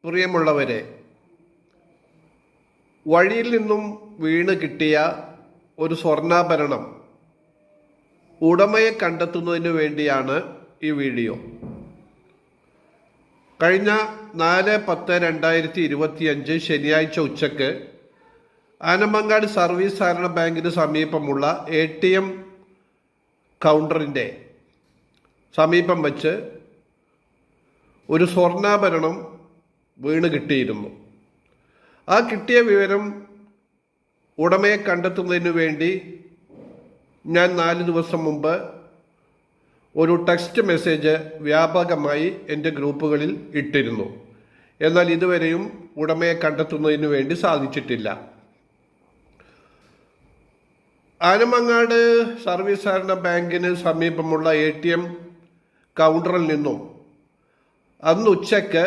പ്രിയമുള്ളവരെ, വഴിയിൽ നിന്നും വീണ് കിട്ടിയ ഒരു സ്വർണ്ണാഭരണം ഉടമയെ കണ്ടെത്തുന്നതിന് വേണ്ടിയാണ് ഈ വീഡിയോ. കഴിഞ്ഞ 4/10/2025 ശനിയാഴ്ച ഉച്ചക്ക് ആനമങ്ങാട് സർവീസ് സഹകരണ ബാങ്കിന് സമീപമുള്ള ATM കൗണ്ടറിൻ്റെ സമീപം വച്ച് ഒരു സ്വർണ്ണാഭരണം വീണ് കിട്ടിയിരുന്നു. ആ കിട്ടിയ വിവരം ഉടമയെ കണ്ടെത്തുന്നതിന് വേണ്ടി ഞാൻ 4 ദിവസം മുമ്പ് ഒരു ടെക്സ്റ്റ് മെസ്സേജ് വ്യാപകമായി എൻ്റെ ഗ്രൂപ്പുകളിൽ ഇട്ടിരുന്നു. എന്നാൽ ഇതുവരെയും ഉടമയെ കണ്ടെത്തുന്നതിന് വേണ്ടി സാധിച്ചിട്ടില്ല. ആനമങ്ങാട് സർവീസ് സഹകരണ ബാങ്കിന് സമീപമുള്ള ATM കൗണ്ടറിൽ നിന്നും അന്ന് ഉച്ചയ്ക്ക്